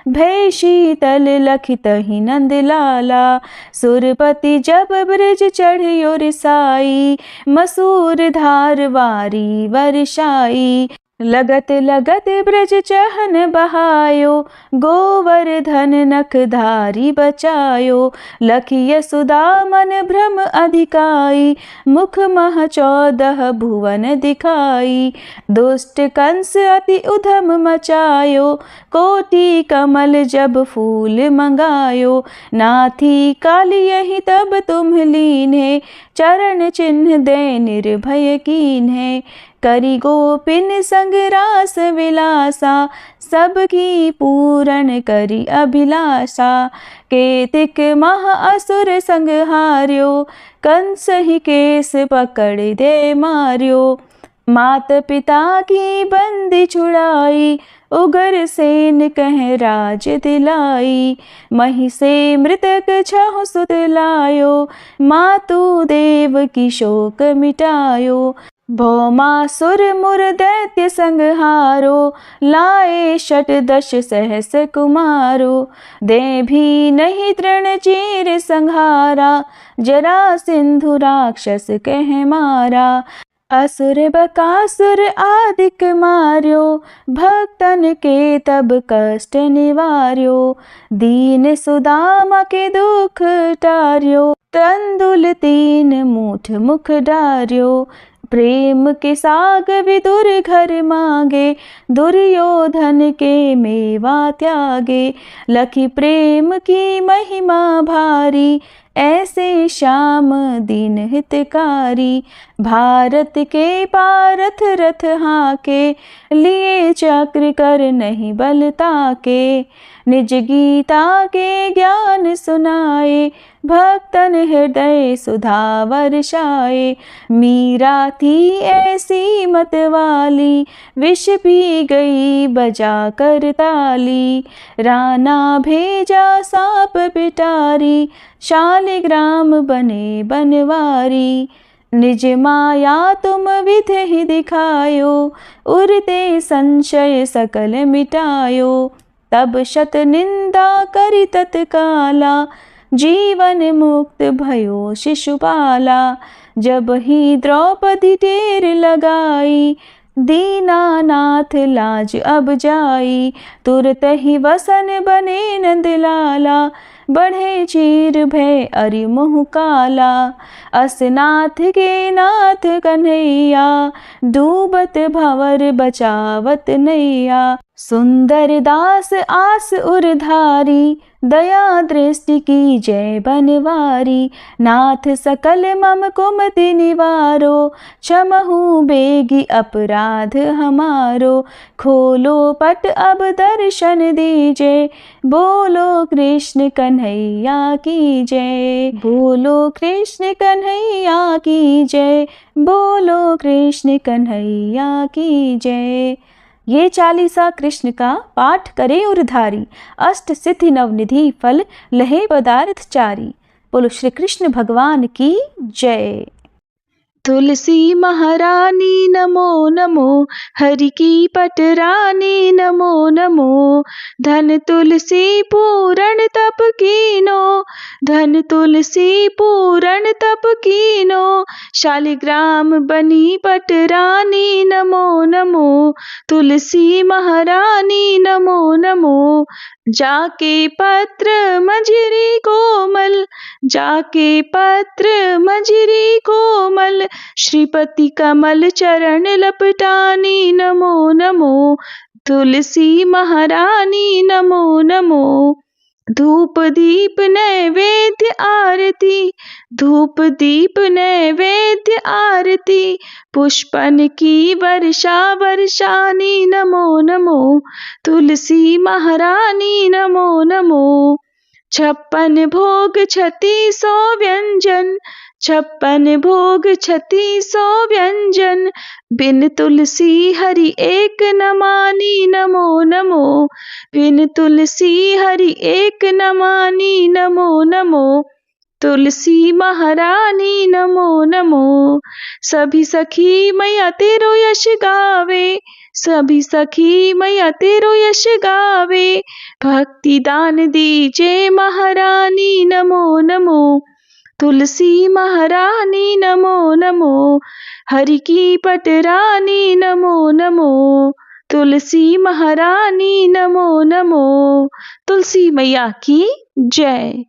भय शीतल लखित ही नंद लाला। सुरपति जब ब्रज चढ़ियो रिसाई, मसूर धार वारी वर्षाई। लगत लगत ब्रज चहन बहायो, गोवर्धन नख धारी बचायो। लखि यशोदा मन भ्रम अधिकाई, मुख मह 14 भुवन दिखाई। दुष्ट कंस अति उधम मचायो, कोटि कमल जब फूल मंगायो। नाथी काली यही तब तुम लीन्हे, चरण चिन्ह दे निर्भय कीन्हे। करी गोपिन संग रास विलासा, सबकी पूरण करी अभिलाषा। केतिक मह असुर संग हार्यो, कंस ही केस पकड़ दे मार्यो। मात पिता की बंदी छुड़ाई, उगर सेन कह राज दिलाई। मही से मृतक 6 सुत लायो, मातु देव की शोक मिटायो। भौमासुर मुर दैत्य संहारो, लाए 10 सहस कुमारो। दे भी नहीं तृण चीर संहारा, जरा सिंधु राक्षस कह मारा। असुर बकासुर आदिक मार्यो, भक्तन के तब कष्ट निवार्यो। दीन सुदामा के दुख टार्यो, तंदुल 3 मूठ मुख डार्यो। प्रेम के साग विदुर घर मांगे, दुर्योधन के मेवा त्यागे। लखि प्रेम की महिमा भारी, ऐसे श्याम दीन हितकारी। भारत के पारथ रथ हाके, लिए चक्र कर नहीं बल ताके। निज गीता के ज्ञान सुनाए, भक्तन हृदय सुधा वर्षाए। मीरा थी ऐसी मत वाली, विष पी गई बजा कर ताली। राना भेजा सांप पिटारी, शालिग्राम बने बनवारी। निज माया तुम विधि ही दिखायो, उरते संशय सकल मिटायो। तब शत निंदा करी तत्काला, जीवन मुक्त भयो शिशुपाला। जब ही द्रौपदी टेर लगाई, दीनानाथ लाज अब जाई। तुरत ही वसन बने नंदलाला, बढ़े चीर भय अरि मुँह काला। असनाथ के नाथ कन्हैया, डूबत भंवर बचावत नैया। सुंदर दास आस उरधारी, दया दृष्टि की जय बनवारी। नाथ सकल मम कुमति निवारो, क्षमहु बेगी अपराध हमारो। खोलो पट अब दर्शन दीजे, बोलो कृष्ण कन्हैया की जय। बोलो कृष्ण कन्हैया की जय, बोलो कृष्ण कन्हैया की जय। ये चालीसा कृष्ण का पाठ करे उरधारी, अष्ट सिद्धि नवनिधि फल लहे पदार्थ चारी। बोलो श्री कृष्ण भगवान की जय। तुलसी महारानी नमो नमो, हरि की पटरानी नमो नमो। धन तुलसी पूरण तप कीनो, धन तुलसी पूरण तप कीनो। शालिग्राम बनी पटरानी नमो नमो, तुलसी महारानी नमो नमो। जाके पत्र मंजरी कोमल, जाके पत्र मंजरी कोमल। श्रीपति कमल चरण लपटानी नमो नमो, तुलसी महारानी नमो नमो। धूप दीप नैवेद्य आरती, धूप दीप नैवेद्य आरती। पुष्पन की वर्षा वर्षानी नमो नमो, तुलसी महारानी नमो नमो। 56 भोग 3600 व्यंजन, 56 भोग 3600 व्यंजन। बिन तुलसी हरि एक न मानी नमो नमो, बिन तुलसी हरि एक न मानी नमो नमो। तुलसी महारानी नमो नमो। सभी सखी मैया तेरो यश गावे, सभी सखी मैया तेरो यश गावे। भक्ति दान दीजे महारानी नमो नमो, तुलसी महारानी नमो नमो। हरि की पटरानी नमो नमो, तुलसी महारानी नमो नमो। तुलसी मैया की जय।